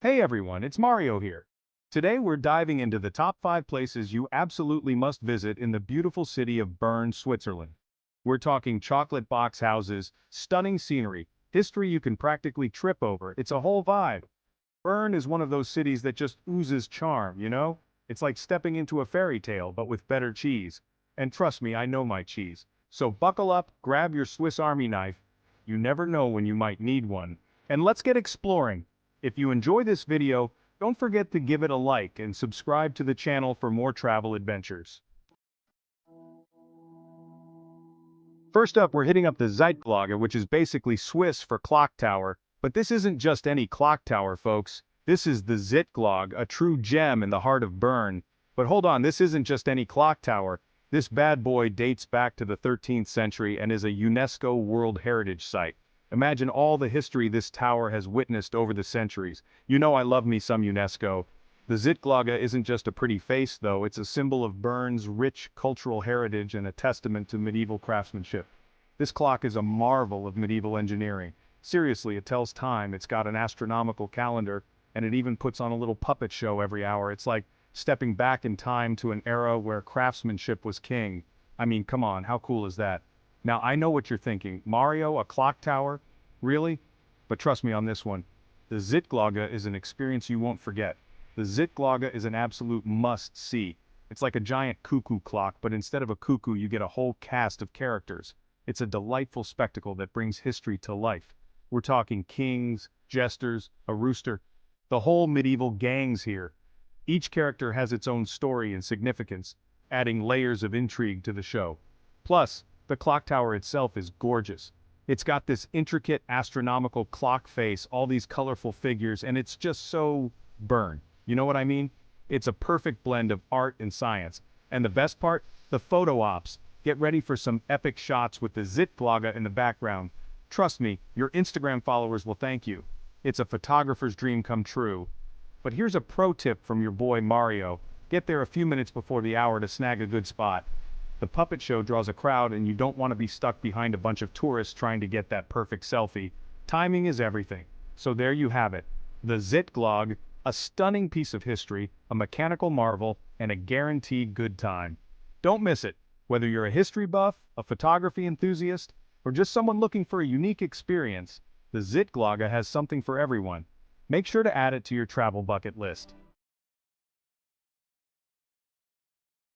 Hey everyone, it's Mario here. Today we're diving into the top 5 places you absolutely must visit in the beautiful city of Bern, Switzerland. We're talking chocolate box houses, stunning scenery, history you can practically trip over. It's a whole vibe. Bern is one of those cities that just oozes charm, you know? It's like stepping into a fairy tale, but with better cheese. And trust me, I know my cheese. So buckle up, grab your Swiss Army knife. You never know when you might need one. And let's get exploring. If you enjoy this video, don't forget to give it a like and subscribe to the channel for more travel adventures. First up, we're hitting up the Zit Gloga, which is basically Swiss for clock tower. But this isn't just any clock tower, folks. This is the Zit Gloga, a true gem in the heart of Bern. But hold on, this isn't just any clock tower. This bad boy dates back to the 13th century and is a UNESCO World Heritage Site. Imagine all the history this tower has witnessed over the centuries. You know I love me some UNESCO. The Zit Gloga isn't just a pretty face though, it's a symbol of Bern's rich cultural heritage and a testament to medieval craftsmanship. This clock is a marvel of medieval engineering. Seriously, it tells time, it's got an astronomical calendar, and it even puts on a little puppet show every hour. It's like stepping back in time to an era where craftsmanship was king. I mean, come on, how cool is that? Now, I know what you're thinking. Mario, a clock tower? Really? But trust me on this one. The Zit Gloga is an experience you won't forget. The Zit Gloga is an absolute must-see. It's like a giant cuckoo clock, but instead of a cuckoo, you get a whole cast of characters. It's a delightful spectacle that brings history to life. We're talking kings, jesters, a rooster. The whole medieval gang's here. Each character has its own story and significance, adding layers of intrigue to the show. Plus, the clock tower itself is gorgeous. It's got this intricate astronomical clock face, all these colorful figures, and it's just so Bern. You know what I mean? It's a perfect blend of art and science. And the best part? The photo ops. Get ready for some epic shots with the Zit Gloga in the background. Trust me, your Instagram followers will thank you. It's a photographer's dream come true. But here's a pro tip from your boy Mario. Get there a few minutes before the hour to snag a good spot. The puppet show draws a crowd and you don't want to be stuck behind a bunch of tourists trying to get that perfect selfie. Timing is everything. So there you have it. The Zit Gloga, a stunning piece of history, a mechanical marvel, and a guaranteed good time. Don't miss it. Whether you're a history buff, a photography enthusiast, or just someone looking for a unique experience, the Zit Gloga has something for everyone. Make sure to add it to your travel bucket list.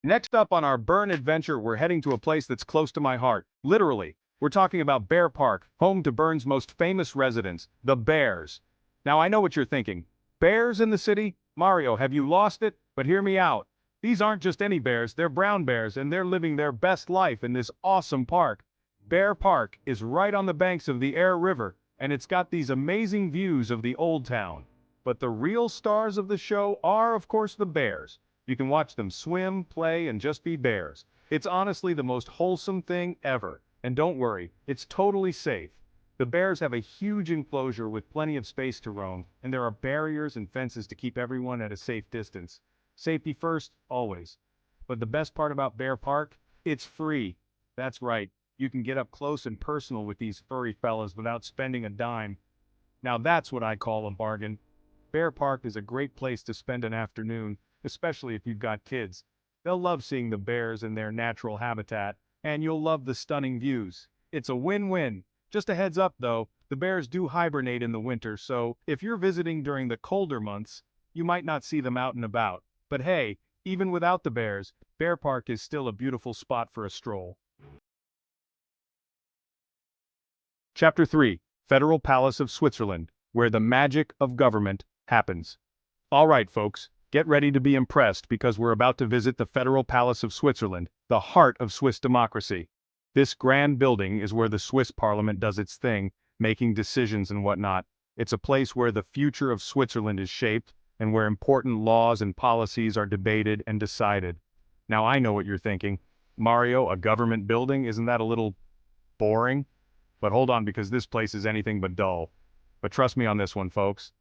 Next up on our Bern adventure, we're heading to a place that's close to my heart. Literally, we're talking about Bear Park, home to Bern's most famous residents, the Bears. Now I know what you're thinking. Bears in the city? Mario, have you lost it? But hear me out. These aren't just any bears, they're brown bears, and they're living their best life in this awesome park. Bear Park is right on the banks of the Aire River, and it's got these amazing views of the old town. But the real stars of the show are, of course, the bears. You can watch them swim, play, and just be bears. It's honestly the most wholesome thing ever. And don't worry, it's totally safe. The bears have a huge enclosure with plenty of space to roam, and there are barriers and fences to keep everyone at a safe distance. Safety first, always. But the best part about Bear Park? It's free. That's right, you can get up close and personal with these furry fellas without spending a dime. Now that's what I call a bargain. Bear Park is a great place to spend an afternoon, especially if you've got kids. They'll love seeing the bears in their natural habitat, and you'll love the stunning views. It's a win-win. Just a heads up though, the bears do hibernate in the winter, so if you're visiting during the colder months, you might not see them out and about. But hey, even without the bears, Bear Park is still a beautiful spot for a stroll. Chapter 3, Federal Palace of Switzerland, where the magic of government happens. Alright folks, get ready to be impressed because we're about to visit the Federal Palace of Switzerland, the heart of Swiss democracy. This grand building is where the Swiss Parliament does its thing, making decisions and whatnot. It's a place where the future of Switzerland is shaped, and where important laws and policies are debated and decided. Now I know what you're thinking. Mario, a government building, isn't that a little boring? But hold on, because this place is anything but dull. But trust me on this one, folks.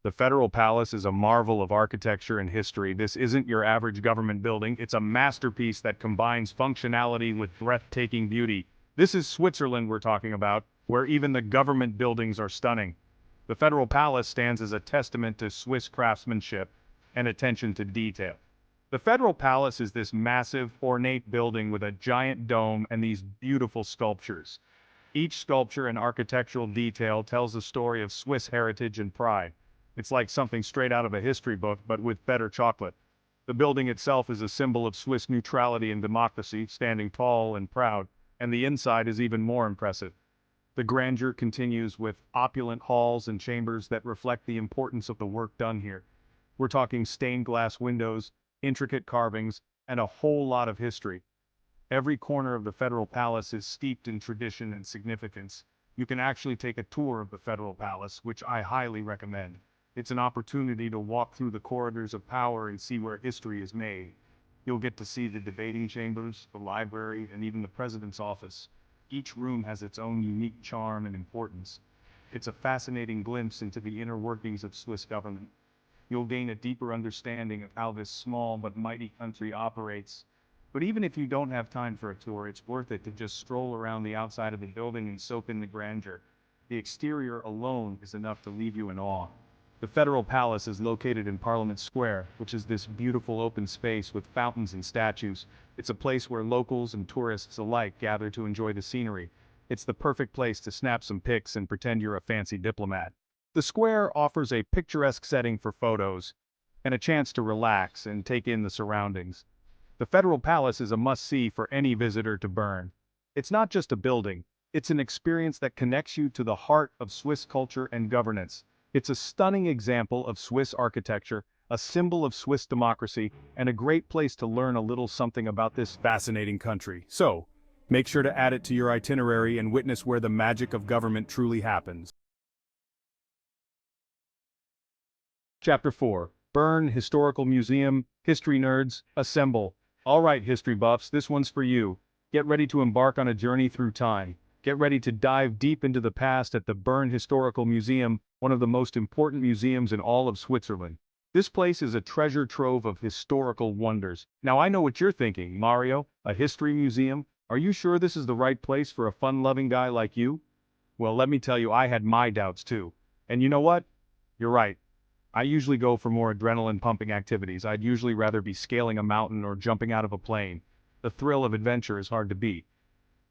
The Federal Palace is a marvel of architecture and history. This isn't your average government building. It's a masterpiece that combines functionality with breathtaking beauty. This is Switzerland we're talking about, where even the government buildings are stunning. The Federal Palace stands as a testament to Swiss craftsmanship and attention to detail. The Federal Palace is this massive, ornate building with a giant dome and these beautiful sculptures. Each sculpture and architectural detail tells a story of Swiss heritage and pride. It's like something straight out of a history book, but with better chocolate. The building itself is a symbol of Swiss neutrality and democracy, standing tall and proud, and the inside is even more impressive. The grandeur continues with opulent halls and chambers that reflect the importance of the work done here. We're talking stained glass windows, intricate carvings, and a whole lot of history. Every corner of the Federal Palace is steeped in tradition and significance. You can actually take a tour of the Federal Palace, which I highly recommend. It's an opportunity to walk through the corridors of power and see where history is made. You'll get to see the debating chambers, the library, and even the president's office. Each room has its own unique charm and importance. It's a fascinating glimpse into the inner workings of Swiss government. You'll gain a deeper understanding of how this small but mighty country operates. But even if you don't have time for a tour, it's worth it to just stroll around the outside of the building and soak in the grandeur. The exterior alone is enough to leave you in awe. The Federal Palace is located in Parliament Square, which is this beautiful open space with fountains and statues. It's a place where locals and tourists alike gather to enjoy the scenery. It's the perfect place to snap some pics and pretend you're a fancy diplomat. The square offers a picturesque setting for photos and a chance to relax and take in the surroundings. The Federal Palace is a must-see for any visitor to Bern. It's not just a building, it's an experience that connects you to the heart of Swiss culture and governance. It's a stunning example of Swiss architecture, a symbol of Swiss democracy, and a great place to learn a little something about this fascinating country. So, make sure to add it to your itinerary and witness where the magic of government truly happens. Chapter 4. Bern Historical Museum. History nerds, assemble. Alright history buffs, this one's for you. Get ready to embark on a journey through time. Get ready to dive deep into the past at the Bern Historical Museum, one of the most important museums in all of Switzerland. This place is a treasure trove of historical wonders. Now I know what you're thinking, Mario, a history museum? Are you sure this is the right place for a fun-loving guy like you? Well, let me tell you, I had my doubts too. And you know what? You're right. I usually go for more adrenaline-pumping activities. I'd usually rather be scaling a mountain or jumping out of a plane. The thrill of adventure is hard to beat.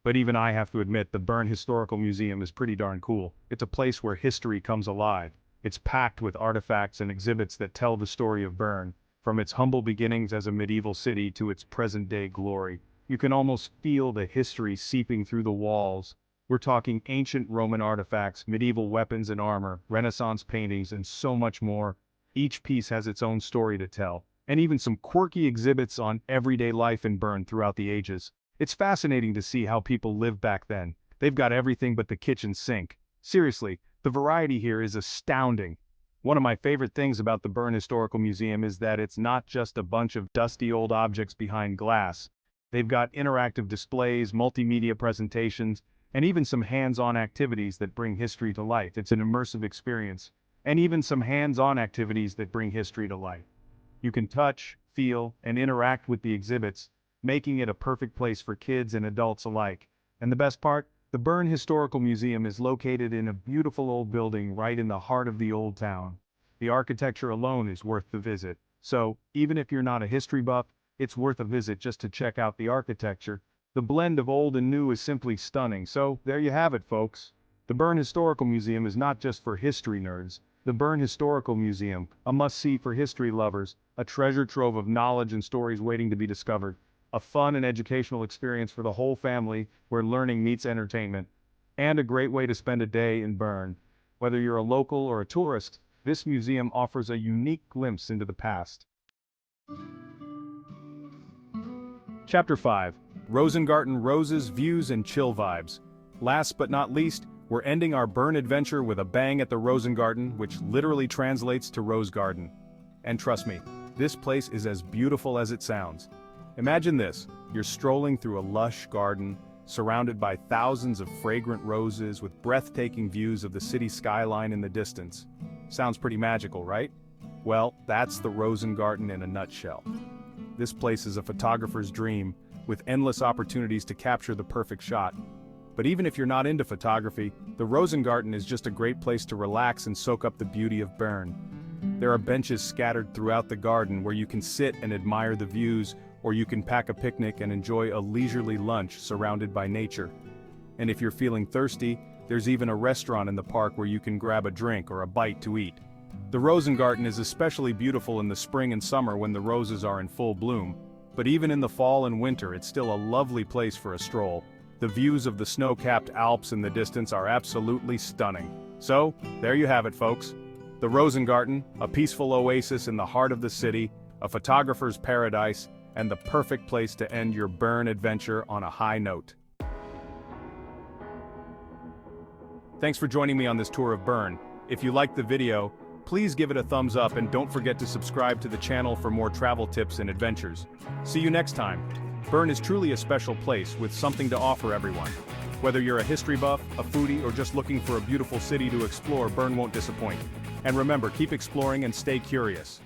But even I have to admit, the Bern Historical Museum is pretty darn cool. It's a place where history comes alive. It's packed with artifacts and exhibits that tell the story of Bern, from its humble beginnings as a medieval city to its present-day glory. You can almost feel the history seeping through the walls. We're talking ancient Roman artifacts, medieval weapons and armor, Renaissance paintings, and so much more. Each piece has its own story to tell, and even some quirky exhibits on everyday life in Bern throughout the ages. It's fascinating to see how people lived back then. They've got everything but the kitchen sink. Seriously, the variety here is astounding. One of my favorite things about the Bern Historical Museum is that it's not just a bunch of dusty old objects behind glass. They've got interactive displays, multimedia presentations, and even some hands-on activities that bring history to life. It's an immersive experience. And even some hands-on activities that bring history to life. You can touch, feel, and interact with the exhibits, making it a perfect place for kids and adults alike. And the best part? The Bern Historical Museum is located in a beautiful old building right in the heart of the old town. The architecture alone is worth the visit. So, even if you're not a history buff, it's worth a visit just to check out the architecture. The blend of old and new is simply stunning. So, there you have it, folks. The Bern Historical Museum is not just for history nerds. The Bern Historical Museum, a must-see for history lovers, a treasure trove of knowledge and stories waiting to be discovered. A fun and educational experience for the whole family where learning meets entertainment, and a great way to spend a day in Bern. Whether you're a local or a tourist, this museum offers a unique glimpse into the past. Chapter 5. Rosen Garden Roses, Views, and Chill Vibes. Last but not least, we're ending our Bern adventure with a bang at the Rosen Garden, which literally translates to Rose Garden. And trust me, this place is as beautiful as it sounds. Imagine this, you're strolling through a lush garden, surrounded by thousands of fragrant roses with breathtaking views of the city skyline in the distance. Sounds pretty magical, right? Well, that's the Rosen Garden in a nutshell. This place is a photographer's dream, with endless opportunities to capture the perfect shot. But even if you're not into photography, the Rosen Garden is just a great place to relax and soak up the beauty of Bern. There are benches scattered throughout the garden where you can sit and admire the views, or you can pack a picnic and enjoy a leisurely lunch surrounded by nature. And if you're feeling thirsty, there's even a restaurant in the park where you can grab a drink or a bite to eat. The Rosen Garden is especially beautiful in the spring and summer when the roses are in full bloom, but even in the fall and winter it's still a lovely place for a stroll. The views of the snow-capped Alps in the distance are absolutely stunning. So, there you have it, folks. The Rosen Garden, a peaceful oasis in the heart of the city, a photographer's paradise, and the perfect place to end your Bern adventure on a high note. Thanks for joining me on this tour of Bern. If you liked the video, please give it a thumbs up and don't forget to subscribe to the channel for more travel tips and adventures. See you next time. Bern is truly a special place with something to offer everyone. Whether you're a history buff, a foodie, or just looking for a beautiful city to explore, Bern won't disappoint. And remember, keep exploring and stay curious.